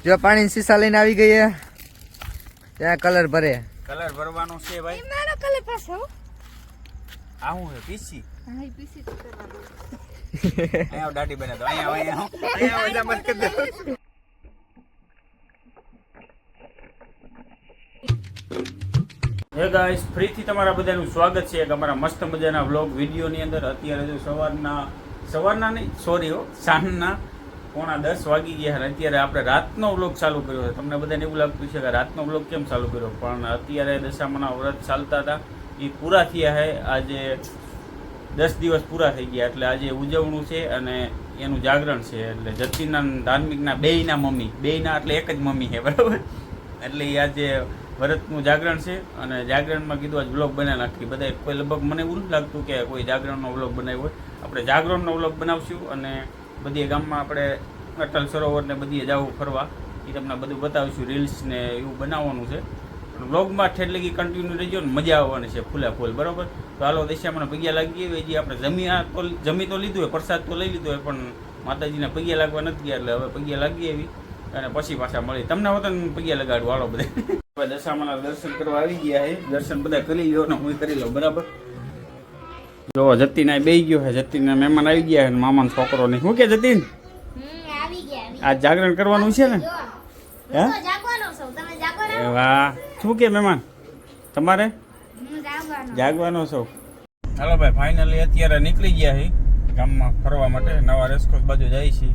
જો પાણી સીસા લઈને આવી ગઈ છે ત્યાં કલર ભરે કલર ભરવાનો છે ભાઈ મારો કલર પાછો આ હું હે પીસી હા ઈ પીસી કરવાનો અહીંયા દાઢી બને તો અહીંયા વજા મત કરી દો હે ગાઈસ ફરીથી તમારા બધાનું સ્વાગત છે એક અમારા મસ્ત મજાના વ્લોગ વિડીયોની અંદર અત્યારે જો સવારના નહીં સોરી સાંજના 9:30 વાગી ગયા અને અત્યારે આપણે રાતનો વ્લોગ ચાલુ કર્યો છે. તમને બધાને એવું લાગતું છે કે રાતનો વ્લોગ કેમ ચાલુ કર્યો, પણ અત્યારે દશામાના વ્રત ચાલતા હતા એ પૂરા થયા છે. આજે 10 દિવસ પૂરા થઈ ગયા એટલે આજે ઉજવણું છે અને એનું જાગરણ છે. એટલે જતીના ધાર્મિકના બેયના મમ્મી બેયના એટલે એક જ મમ્મી છે બરાબર. એટલે એ આજે વ્રતનું જાગરણ છે અને જાગરણમાં કીધું આજ વ્લોગ બનાવી નાખી બધા. કોઈ લગભગ મને એવું નથી લાગતું કે કોઈ જાગરણનો વ્લોગ બનાવ્યો હોય. આપણે જાગરણનો વ્લોગ બનાવશું અને બધી ગામમાં આપણે અટલ સરોવર ને બધીએ જવું ફરવા એ તમને બધું બતાવીશું. રીલ્સ ને એવું બનાવવાનું છે પણ વ્લોગમાં ઠેર લગી કન્ટિન્યુ રહેજો ને મજા આવવાની છે ફૂલા ફૂલ બરાબર. તો હાલો દિશામાં પગ્યા લાગી હોય જે આપણે જમી તો લીધું હોય, પ્રસાદ તો લઈ લીધો હોય પણ માતાજીને પગ્યા લાગવા નથી ગયા એટલે હવે પગ્યા લાગી એવી અને પછી પાછા મળી. તમને વતન પગ્યા લગાડવું હાલો બધા. દશામાના દર્શન કરવા આવી ગયા છે, દર્શન બધા કરી લો ને હું કરી લઉં બરાબર. જો જતીન આ બેહી ગયો છે, જતીનના મહેમાન આવી ગયા છે મામાનો છોકરો નહીં. શું કે જતીન આ જાગરણ કરવાનું છે ને? હે વાહ, શું કે મહેમાન તમારે જાગવાનો છો? હાલો ભાઈ ફાઇનલી અત્યારે નીકળી ગયા છે ગામમાં ફરવા માટે. નવા રેસકોર્સ બાજુ જાય છે.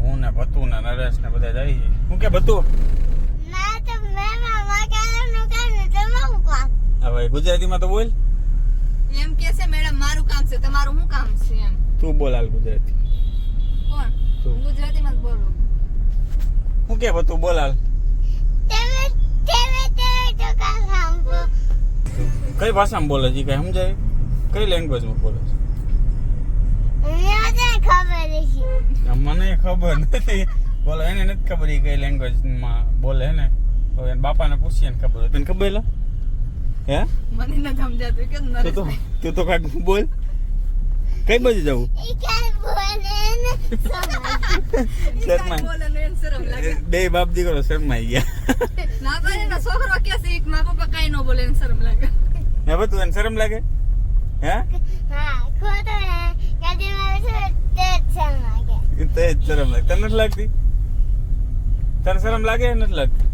હું ને ભતુ ને નરેશ ને બધા જાય છે. શું કે ભતુ? હવે ગુજરાતીમાં તો બોલ. એમ કે છે મેડમ મારું કામ છે, તમારું શું કામ છે એમ. તું બોલ હાલ ગુજરાતી. કોણ? હું ગુજરાતીમાં જ બોલું. શું કે ભતુ બોલ હાલ. કઈ ભાષામાં બોલે છે કઈ સમજાય? કઈ લેંગ્વેજમાં બોલે છે? મને ખબર નથી. બોલો એને નથી ખબર એ કઈ લેંગ્વેજમાં બોલે ને. તો એને બાપાને પૂછીએ ને ખબર હોય. તને ખબર લે? હે મને ન સમજાતું કે નરેશ તું તો કાક બોલ. કઈ બાજુ જવું? બે બાપ દીકરો શરમાઈ ગયા. ના તો એનો છોકરો કે છે કે મારા પપ્પા કાઈ ન બોલે એને શરમ લાગે. હે બધું એને શરમ લાગે? હે તે જ શરમ લાગે. તને નથી લાગતી? તને શરમ લાગે નથી લાગતી?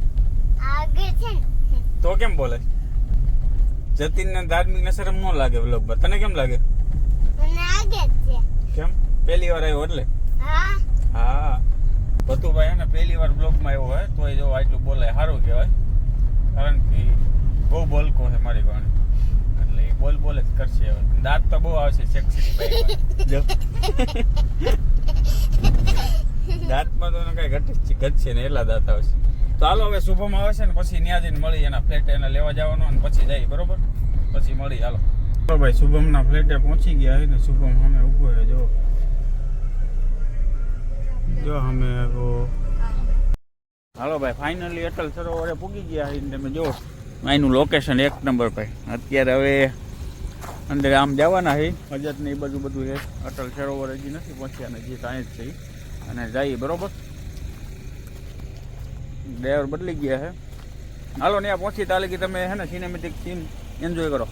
તો કેમ બોલે? જતીન ને ધાર્મિક ને શરમ ન લાગે વ્લોગ પર. તને કેમ લાગે? કેમ? પહેલી વાર આવ્યો એટલે? હા ભતુભાઈ ને પહેલી વાર બ્લોગમાં આવ્યો હોય તો જો આટલું બોલે સારું કહેવાય. કારણ કે બહુ બોલકો છે મારી પાસે એટલે એ બોલ જ કરશે. હવે દાંત તો બહુ આવશે સેક્સી દાંતમાં તો કઈ ઘટશે ને એટલા દાંત આવશે. તો હાલો હવે શુભમ આવે છે ને પછી ત્યાં જઈને મળી એના ફ્લેટ એને લેવા જવાનો અને પછી જઈએ બરોબર. પછી મળી હાલો. તો ભાઈ શુભમના ફ્લેટે પહોંચી ગયા હોય ને શુભમ સામે ઊભો છે જો અમે હાલો ભાઈ ફાઇનલી અટલ સરોવરે પૂગી ગયા છે. તમે જો અહીંનું લોકેશન એક નંબર ભાઈ. અત્યારે હવે અંદર આમ જવાના છે હજત ને એ બધું છે. અટલ સરોવર હજી નથી પહોંચ્યા ને જે ત્યાં જ છે અને જઈએ બરોબર. ડ્રાઈવર બદલી ગયા છે. હાલો ત્યાં પહોંચી તાલે કે તમે હે ને સિનેમેટિક સીન એન્જોય કરો.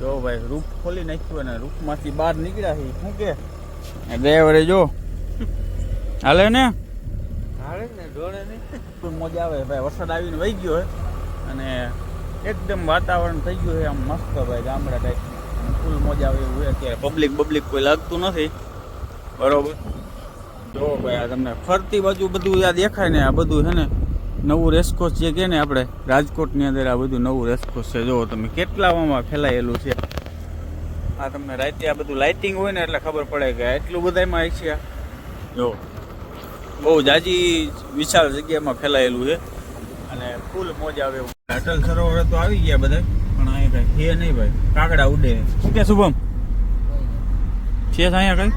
જો ભાઈ રૂફ ખોલી નાખ્યું અને રૂફમાંથી બહાર નીકળ્યા છે. શું કે ડ્રાઈવરે જો હાલે ને જોડે નહીં મજા આવે ભાઈ. વરસાદ આવીને વહી ગયો હોય અને એકદમ વાતાવરણ થઈ ગયું છે આમ મસ્ત ભાઈ ગામડા ટાઈપ. ફૂલ મજા આવે એવું હોય. અત્યારે પબ્લિક કોઈ લાગતું નથી બરોબર. જો ભાઈ આ તમને ફરતી બાજુ બધું આ દેખાય ને આ બધું છે ને નવું રેસકોર્સ જે કે ને આપણે રાજકોટની અંદર આ બધું નવું રેસકોર્સ છે. જો તમે કેટલામાં ફેલાયેલું છે. આ તમને રાતે આ બધું લાઇટિંગ હોય ને એટલે ખબર પડે કે એટલું બધામાં છે. જો બહુ જાજી વિશાળ જગ્યામાં ફેલાયેલું છે અને ફૂલ મોજા આવે એવું. અટલ સરોવર તો આવી ગયા બધા પણ અહીંયા કઈ છે નહીં ભાઈ. કાગડા ઉડે. શું કે શુભમ છે અહીંયા કઈ?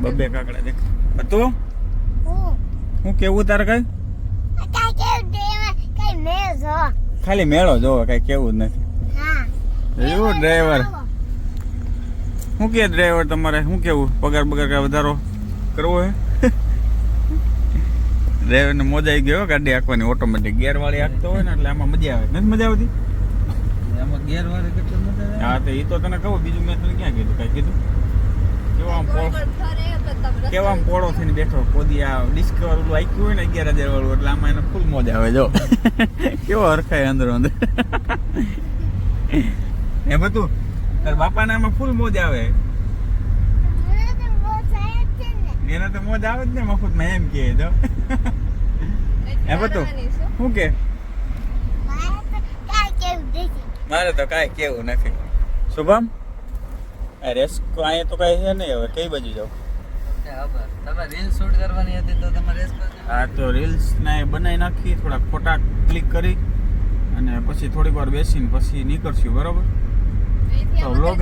બબ્બે કાકડા દેખ તો હું કેવું તારે કઈ ખાલી મેળો જોવો, કઈ કેવું જ નથી. એવું ડ્રાઈવર શું કે ડ્રાઈવર તમારે શું કેવું, પગાર બગાર કઈ વધારો કરવો હે? ડ્રાઈવર ને મોજ આવી ગયો ગાડી આંકવાની, ઓટોમેટિક ગેર વાળી આંકતો હોય ને એટલે આમાં મજા આવે. નથી મજા આવતી એમાં ગેર વાળી કેટલી મજા આવે. હા તો એ તો તને કહું, બીજું મેં તને ક્યાં કીધું, કઈ કીધું? કેવા આમ પોળો થઈને બેઠો, કોદી આ ડિસ્કવર ઓલું આંક્યું હોય ને 11,000 વાળું, એટલે આમાં એને ફૂલ મોજ આવે. જો કેવો હરખાય અંદર અંદર એ બધું તાર બાપાને આમાં ફૂલ મોજ આવે. એને તો મોજ આવે જ ને મફતમાં, એમ કે જો એ બધું શું કે મારે તો કાંઈ કેવું નથી. શુભમ રેસ્કો અહીંયા તો કાંઈ છે નહીં. હવે કઈ બાજુ જાવ? તમે રીલ શૂટ કરવાની હતી તો તમે રેસ કરજો. હા તો રીલ્સ ને બનાવી નાખી, થોડા ફોટા ક્લિક કરી અને પછી થોડીક વાર બેસીને પછી નીકળશું. બરોબર? તો વ્લોગ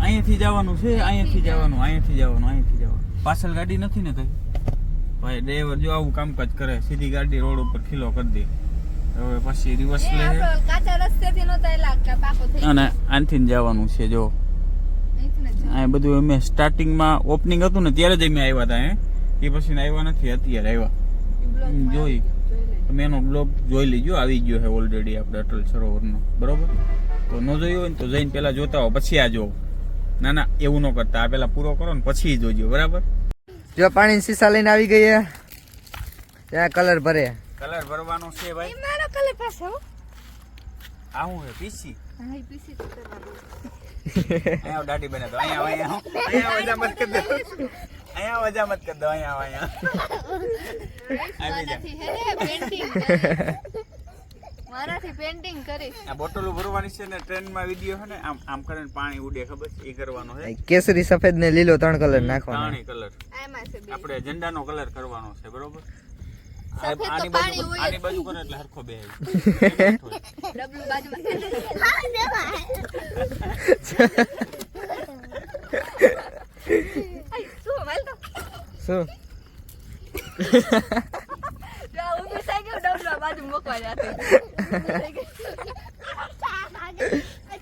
અહીંયાથી જવાનું છે, અહીંયાથી જવાનું. પાછળ ગાડી નથી ને કઈ ભાઈ. ડ્રાઈવર જો આવું કામકાજ કરે, સીધી ગાડી રોડ ઉપર ખીલો કરી દે. હવે પછી રિવર્સ લે અને આનથી જવાનું છે. જો આ બધું અમે સ્ટાર્ટિંગમાં ઓપનિંગ હતું ને ત્યારે જ અમે આવ્યા હતા. એ પછી આવ્યા નથી, અત્યારે આવ્યા. જોઈ તમે એનો બ્લોગ જોઈ લીજો, આવી ગયો છે ઓલરેડી આપણે અટલ સરોવરનો. બરોબર? તો ન જોયું હોય ને તો જઈને પેલા જોતા હો પછી આ જોવો. ના એવું ન કરતા, આ પેલા પૂરો કરો ને પછી જોજો. બરાબર? જો પાણી સીસા લઈને આવી ગઈ છે, ત્યાં કલર ભરે. કલર ભરવાનો છે ભાઈ. મારો કલર પાછો આ હું હે પીસી. હા ઈ પીસી તો કરવાનું. અહીંયા દાઢી બને તો અહીંયા વજા મત કરી દો. અહીંયા વજા મત કરી દો. અહીંયા મારાથી હે ને પેન્ટિંગ મારાથી પેન્ટિંગ કરીશ. આ બોટલો ભરવાની છે ને ટ્રેનમાં વિડિયો છે ને આમ આમ કરીને પાણી ઉડે, ખબર છે? એ કરવાનો છે. કેસરી, સફેદ ને લીલો 3 કલર નાખવાના. ત્રણેય કલર આમાં છે બે. આપણે ઝંડાનો કલર કરવાનો છે. બરોબર? સફેદ તો આની પાણી હોય જ. બાજુ કરે એટલે હરખો બે. ડબલું બાજુમાં આઈ શું માલ તો શું જો ઊભી થઈ ગયો, ડબલું બાજુ મૂકવા જાતી.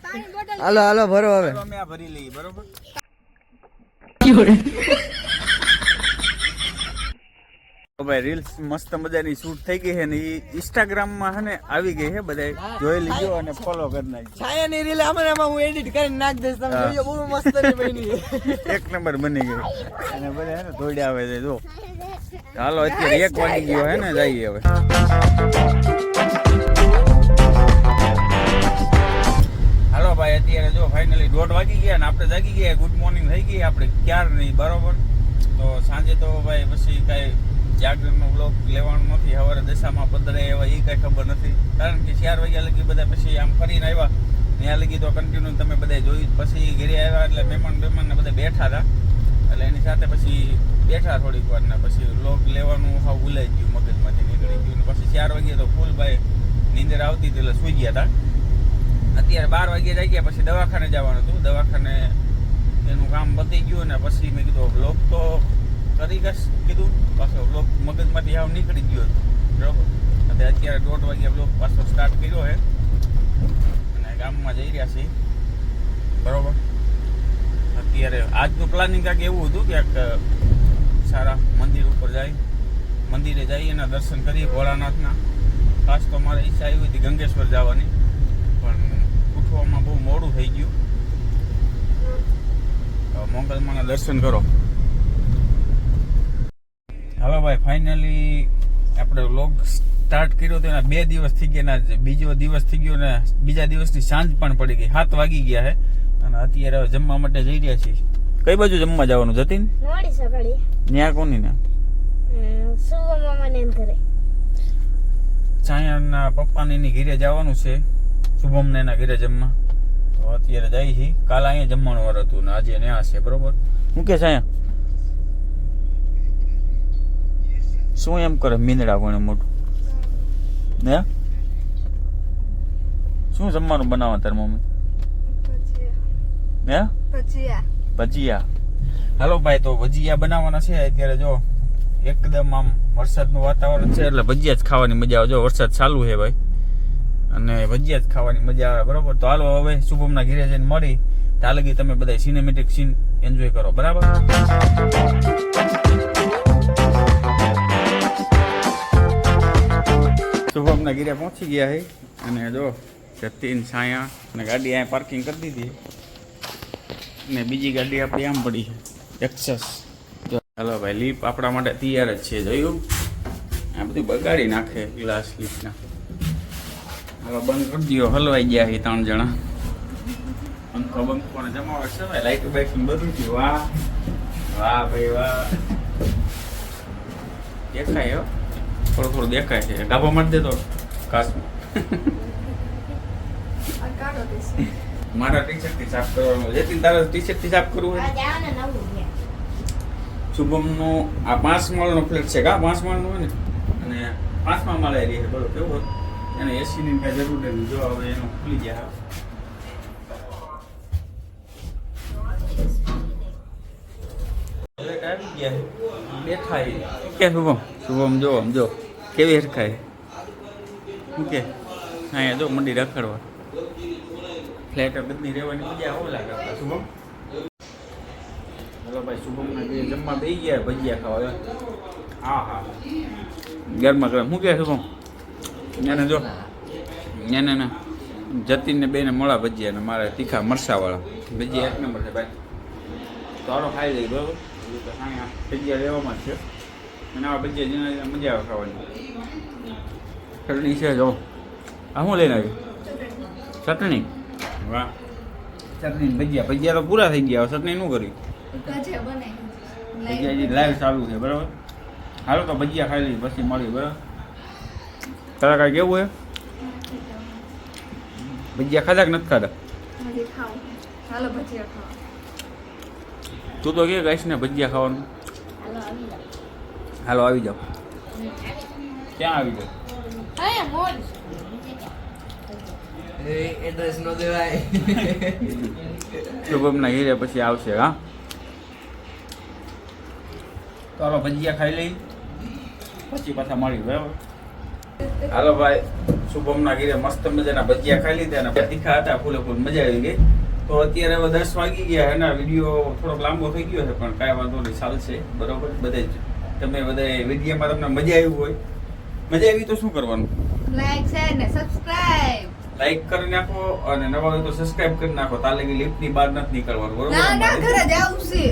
પાણી બોટલ હાલો હાલો ભરો હવે. અમે આ ભરી લઈએ. બરોબર? તો ભાઈ રીલ્સ મસ્ત મજાની શૂટ થઈ ગઈ છે ને એ ઇન્સ્ટાગ્રામમાં છે ને આવી ગઈ છે. બધા જોઈ લીજો અને ફોલો કરી નાખજો. છાયાની રીલ આમાં હું એડિટ કરીને નાખ દઈશ. તમે જોજો, બહુ મસ્ત બની. એક નંબર બની ગઈ અને બધા હે ને દોડ્યા આવે છે. જો હાલો અત્યારે 1 વાગી ગયો હે ને, જઈએ હવે. હાલો ભાઈ અત્યારે જો ફાઇનલી 1:30 વાગી ગયા ને આપણે જાગી ગયા. ગુડ મોર્નિંગ થઈ ગઈ આપણે ક્યાર નહીં. બરોબર? તો સાંજે તો ભાઈ પછી કાંઈ જાગરણનો બ્લોગ લેવાનું નથી. સવારે દશામાં પધરે એવા એ કાંઈ ખબર નથી, કારણ કે 4 વાગ્યા લગી બધા પછી આમ ફરીને આવ્યા. ત્યાં લગી તો કન્ટિન્યુ તમે બધા જોયું. પછી ઘરે આવ્યા એટલે મહેમાન ને બધા બેઠા હતા, એટલે એની સાથે પછી બેઠા થોડીક વાર ને પછી બ્લોગ લેવાનું હાવ ભૂલાઈ ગયું, મગજમાંથી નીકળી ગયું. પછી 4 વાગ્યે તો ફૂલ ભાઈ નીંદર આવતી હતી એટલે સૂઈ ગયા હતા. અત્યારે 12 વાગ્યે જાગ્યા. પછી દવાખાને જવાનું હતું. દવાખાને એનું કામ પતી ગયું ને પછી મેં કીધું બ્લોગ તો કરી કીધું. પાછો બ્લોગ મગજમાંથી હાવ નીકળી ગયો હતો. બરાબર? એટલે અત્યારે 1:30 વાગ્યા બ્લોગ પાછો સ્ટાર્ટ કર્યો છે અને ગામમાં જઈ રહ્યા છીએ. બરોબર? અત્યારે આજનું પ્લાનિંગ કાંઈક એવું હતું કે સારા મંદિર ઉપર જાય, મંદિરે જઈએ એના દર્શન કરીએ ભોળાનાથના. ખાસ તો મારે ઈચ્છા આવી હતી ગંગેશ્વર જવાની, પણ ઉઠવામાં બહુ મોડું થઈ ગયું. મોગલમાના દર્શન કરો. હાલો ભાઈ ફાઇનલી આપણે વ્લોગ સ્ટાર્ટ કર્યો તો એના 2 દિવસ થઈ ગયા ને બીજો દિવસ થઈ ગયો ને બીજા દિવસની સાંજ પણ પડી ગઈ. 7 વાગી ગયા છે અને અત્યારે હવે જમવા માટે જઈ રહ્યા છીએ. કઈ બાજુ જમવા જવાનું જતીન? મોડી સવારે ન્યા કોની ને સુવો મામાને એમ કરે. છાયાના પપ્પાને એની ઘરે જવાનું છે, શુભમને એના ઘરે જમવા. તો અત્યારે જાય છે. કાલે અહીંયા જમવાનું વાર હતું ને આજે ન્યા છે. બરોબર? શું કે છાયા શું એમ કરે મીંદડા કોને મોટું ને? શું જમવાનું બનાવવા તાર મમ્મી? ભજીયા. ભજીયા. હાલો ભાઈ તો ભજીયા બનાવવાના છે અત્યારે. જો એકદમ આમ વરસાદનું વાતાવરણ છે એટલે ભજીયા જ ખાવાની મજા આવે. જો વરસાદ ચાલુ છે ભાઈ, અને ભજીયા જ ખાવાની મજા આવે. બરોબર, તો હાલો હવે શુભમના ઘરે જઈને મળી. ત્યાં લગી તમે બધા સિનેમેટિક સીન એન્જોય કરો. બરાબર. શુભમના ઘરે પહોંચી ગયા છે અને જો જતીન છાયા અને ગાડી અહીંયા પાર્કિંગ કરી દીધી ને બીજી ગાડી આપણી આમ પડી છે એક્સેસ. ચાલો ભાઈ, લીપ આપણા માટે તૈયાર જ છે. જોયું, આ બધું બગાડી નાખે ગ્લાસ લીપના. હાલો બંધ કરી દો. હલવાઈ ગયા છે 3 જણા. પંખો બંખો ને જમાવટ છે ભાઈ, લાઈટ બાઈટ બધું થયું. વાહ વાહ ભાઈ વાહ. દેખાય હો, થોડું થોડું દેખાય છે. ડાબો મારી દેતો કાચમાં. મારા ટી શર્ટ થી સાફ કરવાનું. જેથી તારા ટી શર્ટ થી સાફ કરવું હોય. શુભમનું આ 5 માળનો ફ્લેટ છે. 5 માળનો હોય ને, અને 5મા માળે રહે. બોલો કેવું હોત, એને એસી ની કઈ જરૂર નથી. જો હવે એનું ખુલી ગયા. આવી ગયા બેઠા કે શુભમ જો કેવી હરખાય. શું કે અહીંયા જો મંડી રખડવા. ફ્લેટ બધી રહેવાની મજા આવો લાગે આપણા શુભમ. હલો ભાઈ, શુભમના જે જમવા બેસી ગયા ભજીયા ખાવા. હા હા, ગરમા ગરમ. શું કહે શુભમ? એને જો એને જતીનને બેને મળા ભજીયા ને મારે તીખા મરચાવાળા ભજીયા. 1 નંબર છે ભાઈ. તો હાલો ખાઈ લઈ. બરાબર, ભજીયા લેવામાં જ છે. અને આવા ભજીયા જેના મજા આવે ખાવાની. ચટણી છે જો. આ શું લઈને આવી? ચટણી. વાહ, ચટણી ભજીયા. ભજીયા તો પૂરા થઈ ગયા. ચટણી શું કરી? ભજીયા હજી લાઈવ ચાલુ છે. બરાબર, હાલો તો ભજીયા ખાઈ લઈએ પછી મળી. બરાબર, તારા કાંઈ કેવું હે? ભજીયા ખાધા કે નથી ખાધા? તું તો કે કહીશ ને ભજીયા ખાવાનું. હાલો આવી જાઓ. ક્યાં આવી જાઓ? એડ્રેસ નો દેવાય. શુભમના ઘરે પછી આવશે. હા, તો હાલો ભજીયા ખાઈ લઈ પછી પાછા મળી. બરાબર, હાલો ભાઈ, શુભમના ઘરે મસ્ત મજાના ભજીયા ખાઈ લીધા અને તીખા હતા. ફૂલે ફૂલ મજા આવી ગઈ. તો અત્યારે હવે 10 વાગી ગયા. એના વિડીયો થોડોક લાંબો થઈ ગયો છે, પણ કાંઈ વાંધો નહીં, ચાલશે. બરોબર, બધે તમે બધા વિડીયોમાં તમને મજા આવી હોય. મજા આવી તો શું કરવાનું? લાઈક શેર ને સબસ્ક્રાઇબ. લાઈક કરી નાખો અને નવા હોય તો સબસ્ક્રાઇબ કરી નાખો. તાલગી લિફ્ટની બહાર નથી નીકળવાનું. બરોબર, ના ઘરે જ આવું છે.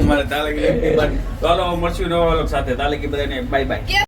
અમારે તાલગી લિફ્ટની બહાર. તો હાલો મળશું નવા વ્લોગ સાથે. તાલગી બધાને બાય બાય.